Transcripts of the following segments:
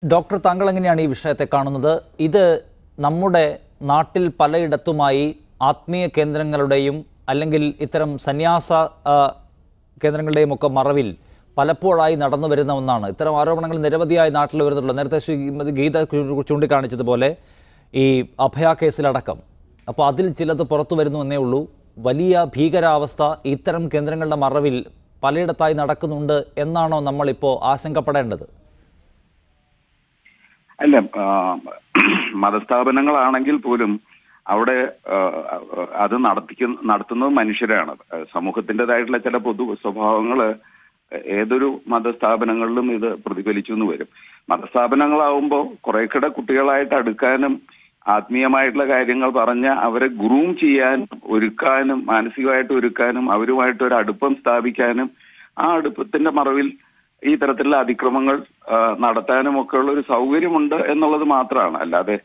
Doctor, താങ്കൾ എങ്ങനെയാണ് ഈ വിഷയത്തെ കാണുന്നത്? ഇത് നമ്മുടെ നാട്ടിൽ പലയിടത്തുമായി ആത്മീയ കേന്ദ്രങ്ങളുടെയും അല്ലെങ്കിൽ ഇത്തരം സന്യാസ കേന്ദ്രങ്ങളുടെയും ഒക്കെ മറവിൽ പലപ്പോഴായി നടന്നു വരുന്ന ഒന്നാണ്. ഇത്തരം ആരോപണങ്ങൾ നിരവധിയായി നാട്ടിൽ വരുന്നുള്ളൂ. നേരത്തെ ശ്രീമതി ഗീത ചൂണ്ടിക്കാണിച്ചതുപോലെ ഈ അഭയ കേസിലടക്കം. അപ്പോൾ അതിൽ ചിലത് പുറത്തു വരുന്നു എന്നേ ഉള്ളൂ. വലിയ ഭീകരാവസ്ഥ ഇത്തരം കേന്ദ്രങ്ങളുടെ മറവിൽ പലയിടത്തായി നടക്കുന്നുണ്ട് എന്നാണോ നമ്മളിപ്പോൾ ആശങ്കപ്പെടേണ്ടത്? അല്ല, മതസ്ഥാപനങ്ങളാണെങ്കിൽ പോലും അവിടെ അത് നടത്തുന്നത് മനുഷ്യരാണ്. സമൂഹത്തിൻ്റെതായിട്ടുള്ള ചില പൊതു സ്വഭാവങ്ങൾ ഏതൊരു മതസ്ഥാപനങ്ങളിലും ഇത് പ്രതിഫലിച്ചു എന്ന് വരും. മതസ്ഥാപനങ്ങളാവുമ്പോൾ കുറേക്കൂടെ കുട്ടികളായിട്ട് അടുക്കാനും ആത്മീയമായിട്ടുള്ള കാര്യങ്ങൾ പറഞ്ഞ് അവരെ ഗ്രൂം ചെയ്യാനും ഒരുക്കാനും മാനസികമായിട്ട് ഒരുക്കാനും അവരുമായിട്ട് ഒരു അടുപ്പം സ്ഥാപിക്കാനും ആ അടുപ്പത്തിന്റെ മറവിൽ ഈ തരത്തിലുള്ള അതിക്രമങ്ങൾ നടത്താനും ഒക്കെ ഉള്ള ഒരു സൗകര്യമുണ്ട് എന്നുള്ളത് മാത്രമാണ്. അല്ലാതെ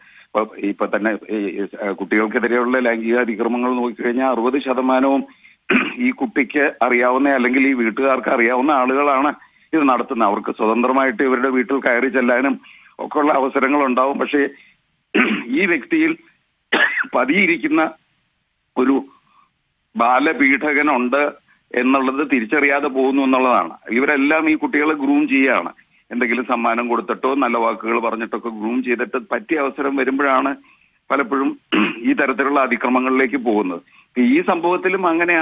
ഇപ്പൊ തന്നെ കുട്ടികൾക്കെതിരെയുള്ള ലൈംഗിക അതിക്രമങ്ങൾ നോക്കിക്കഴിഞ്ഞാൽ 60% ഈ കുട്ടിക്ക് അറിയാവുന്ന അല്ലെങ്കിൽ ഈ വീട്ടുകാർക്ക് അറിയാവുന്ന ആളുകളാണ് ഇത് നടത്തുന്നത്. അവർക്ക് സ്വതന്ത്രമായിട്ട് ഇവരുടെ വീട്ടിൽ കയറി ചെല്ലാനും ഒക്കെ ഉള്ള അവസരങ്ങൾ ഉണ്ടാവും. പക്ഷേ ഈ വ്യക്തിയിൽ പതിയിരിക്കുന്ന ഒരു ബാലപീഡകനുണ്ട് എന്നുള്ളത് തിരിച്ചറിയാതെ പോകുന്നു എന്നുള്ളതാണ്. ഇവരെല്ലാം ഈ കുട്ടികളെ ഗ്രൂം ചെയ്യുകയാണ്. എന്തെങ്കിലും സമ്മാനം കൊടുത്തിട്ടോ നല്ല വാക്കുകൾ പറഞ്ഞിട്ടൊക്കെ ഗ്രൂം ചെയ്തിട്ട് പറ്റിയ അവസരം വരുമ്പോഴാണ് പലപ്പോഴും ഈ തരത്തിലുള്ള അതിക്രമങ്ങളിലേക്ക് പോകുന്നത്. ഈ സംഭവത്തിലും അങ്ങനെ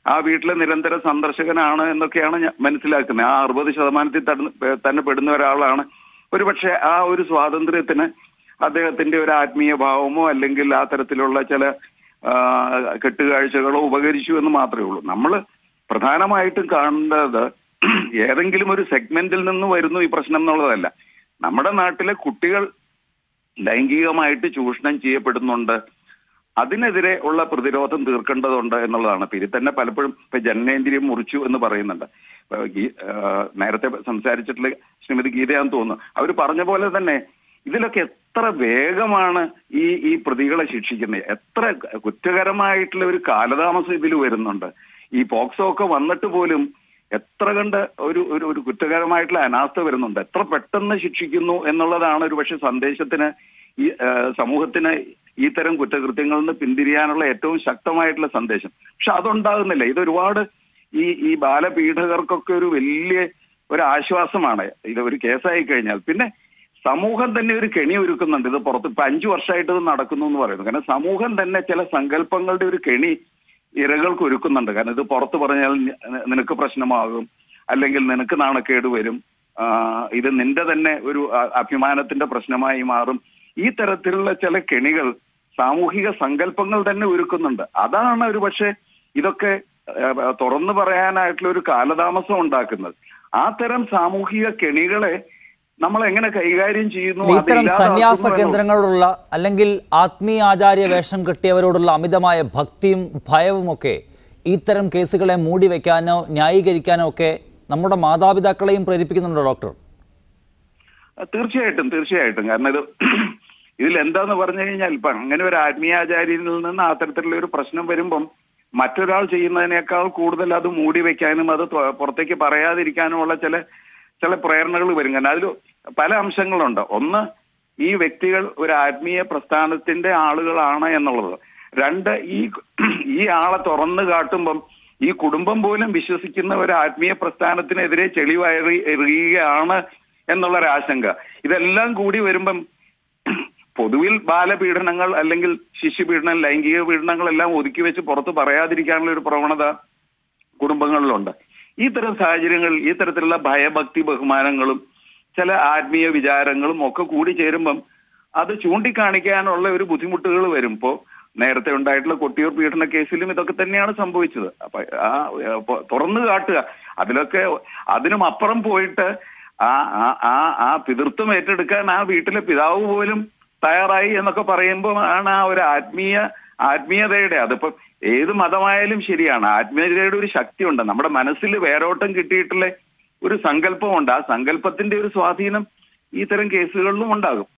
ആ വീട്ടിലെ നിരന്തര സന്ദർശകനാണ് എന്നൊക്കെയാണ് ഞാൻ മനസ്സിലാക്കുന്നത്. ആ 60% തന്നെ പെടുന്ന ഒരാളാണ്. ഒരുപക്ഷെ ആ ഒരു സ്വാതന്ത്ര്യത്തിന് അദ്ദേഹത്തിന്റെ ഒരു ആത്മീയ ഭാവമോ അല്ലെങ്കിൽ ആ തരത്തിലുള്ള ചില കെട്ടുകാഴ്ചകളോ ഉപകരിച്ചു എന്ന് മാത്രമേ ഉള്ളൂ. നമ്മൾ പ്രധാനമായിട്ടും കാണേണ്ടത് ഏതെങ്കിലും ഒരു സെഗ്മെന്റിൽ നിന്ന് വരുന്നു ഈ പ്രശ്നം എന്നുള്ളതല്ല. നമ്മുടെ നാട്ടിലെ കുട്ടികൾ ലൈംഗികമായിട്ട് ചൂഷണം ചെയ്യപ്പെടുന്നുണ്ട്, അതിനെതിരെ ഉള്ള പ്രതിരോധം തീർക്കേണ്ടതുണ്ട് എന്നുള്ളതാണ്. ഇതിൽ തന്നെ പലപ്പോഴും ഇപ്പൊ ജനനേന്ദ്രിയം മുറിച്ചു എന്ന് പറയുന്നുണ്ട്. നേരത്തെ സംസാരിച്ചിട്ടുള്ള ശ്രീമതി ഗീതയാന്ന് തോന്നുന്നു. അവർ പറഞ്ഞ പോലെ തന്നെ ഇതിലൊക്കെ എത്ര വേഗമാണ് ഈ പ്രതികളെ ശിക്ഷിക്കുന്നത്. എത്ര കുറ്റകരമായിട്ടുള്ള ഒരു കാലതാമസം ഇതിൽ വരുന്നുണ്ട്. ഈ പോക്സോ ഒക്കെ വന്നിട്ട് പോലും എത്ര കണ്ട് ഒരു കുറ്റകരമായിട്ടുള്ള അനാസ്ഥ വരുന്നുണ്ട്. എത്ര പെട്ടെന്ന് ശിക്ഷിക്കുന്നു എന്നുള്ളതാണ് ഒരു പക്ഷെ സന്ദേശത്തിന് ഈ സമൂഹത്തിന് ഈ തരം കുറ്റകൃത്യങ്ങളിൽ നിന്ന് പിന്തിരിയാനുള്ള ഏറ്റവും ശക്തമായിട്ടുള്ള സന്ദേശം. പക്ഷെ അതുണ്ടാകുന്നില്ല. ഇതൊരുപാട് ഈ ബാലപീഡകർക്കൊക്കെ ഒരു വലിയ ഒരു ആശ്വാസമാണ് ഇത് ഒരു കേസായി കഴിഞ്ഞാൽ. പിന്നെ സമൂഹം തന്നെ ഒരു കെണി ഒരുക്കുന്നുണ്ട്. ഇത് പുറത്ത് ഇപ്പൊ 5 വർഷമായിട്ട് ഇത് നടക്കുന്നു എന്ന് പറയുന്നു. കാരണം സമൂഹം തന്നെ ചില സങ്കല്പങ്ങളുടെ ഒരു കെണി ഇരകൾക്ക് ഒരുക്കുന്നുണ്ട്. കാരണം ഇത് പുറത്ത് പറഞ്ഞാൽ നിനക്ക് പ്രശ്നമാകും, അല്ലെങ്കിൽ നിനക്ക് നാണക്കേട് വരും, ഇത് നിന്റെ തന്നെ ഒരു അഭിമാനത്തിന്റെ പ്രശ്നമായി മാറും. ഈ തരത്തിലുള്ള ചില കെണികൾ സാമൂഹിക സങ്കല്പങ്ങൾ തന്നെ ഒരുക്കുന്നുണ്ട്. അതാണ് ഒരു പക്ഷേ ഇതൊക്കെ തുറന്നു പറയാനായിട്ടുള്ള ഒരു കാലതാമസം ഉണ്ടാക്കുന്നത്. ആ തരം സാമൂഹിക കെണികളെ നമ്മൾ എങ്ങനെ കൈകാര്യം ചെയ്യുന്നു? ഇത്തരം സന്യാസ കേന്ദ്രങ്ങളോടുള്ള അല്ലെങ്കിൽ ആത്മീയ ആചാര്യ വേഷം കെട്ടിയവരോടുള്ള അമിതമായ ഭക്തിയും ഭയവുമൊക്കെ ഇത്തരം കേസുകളെ മൂടി വെക്കാനോ ന്യായീകരിക്കാനോ ഒക്കെ നമ്മുടെ മാതാപിതാക്കളെയും പ്രേരിപ്പിക്കുന്നുണ്ടോ ഡോക്ടർ? തീർച്ചയായിട്ടും. കാരണം ഇതിൽ എന്താന്ന് പറഞ്ഞു കഴിഞ്ഞാൽ ഇപ്പൊ അങ്ങനെ ഒരു ആത്മീയാചാര്യനിൽ നിന്ന് ആ തരത്തിലുള്ള ഒരു പ്രശ്നം വരുമ്പം മറ്റൊരാൾ ചെയ്യുന്നതിനേക്കാൾ കൂടുതൽ അത് മൂടി വെക്കാനും അത് പുറത്തേക്ക് പറയാതിരിക്കാനുമുള്ള ചില പ്രേരണകൾ വരും. കാരണം അതിൽ പല അംശങ്ങളുണ്ട്. ഒന്ന്, ഈ വ്യക്തികൾ ഒരു ആത്മീയ പ്രസ്ഥാനത്തിന്റെ ആളുകളാണ് എന്നുള്ളത്. 2, ഈ ആളെ തുറന്നു കാട്ടുമ്പം ഈ കുടുംബം പോലും വിശ്വസിക്കുന്ന ഒരു ആത്മീയ പ്രസ്ഥാനത്തിനെതിരെ ചെളിവാരി എറിയുകയാണ് എന്നുള്ളൊരാശങ്ക. ഇതെല്ലാം കൂടി വരുമ്പം പൊതുവിൽ ബാലപീഡനങ്ങൾ അല്ലെങ്കിൽ ശിശുപീഡനം, ലൈംഗിക പീഡനങ്ങളെല്ലാം ഒതുക്കി വെച്ച് പുറത്ത് പറയാതിരിക്കാനുള്ള ഒരു പ്രവണത കുടുംബങ്ങളിലുണ്ട്. ഈ തരം സാഹചര്യങ്ങളിൽ ഈ തരത്തിലുള്ള ഭയഭക്തി ബഹുമാനങ്ങളും ചില ആത്മീയ വിചാരങ്ങളും ഒക്കെ കൂടി ചേരുമ്പം അത് ചൂണ്ടിക്കാണിക്കാനുള്ള ഒരു ബുദ്ധിമുട്ടുകൾ വരും. ഇപ്പോൾ നേരത്തെ ഉണ്ടായിട്ടുള്ള കൊട്ടിയൂർ പീഡന കേസിലും ഇതൊക്കെ തന്നെയാണ് സംഭവിച്ചത്. അപ്പൊ തുറന്നു കാട്ടുക, അതിനും അപ്പുറം പോയിട്ട് ആ പിതൃത്വം ഏറ്റെടുക്കാൻ ആ വീട്ടിലെ പിതാവ് പോലും തയ്യാറായി എന്നൊക്കെ പറയുമ്പോൾ ആണ് ആ ഒരു ആത്മീയതയുടെ, അതിപ്പോ ഏത് മതമായാലും ശരിയാണ്, ആത്മീയതയുടെ ഒരു ശക്തിയുണ്ട്. നമ്മുടെ മനസ്സിൽ വേരോട്ടം കിട്ടിയിട്ടുള്ള ഒരു സങ്കല്പമുണ്ട്. ആ സങ്കല്പത്തിന്റെ ഒരു സ്വാധീനം ഈ തരം കേസുകളിലും ഉണ്ടാകും.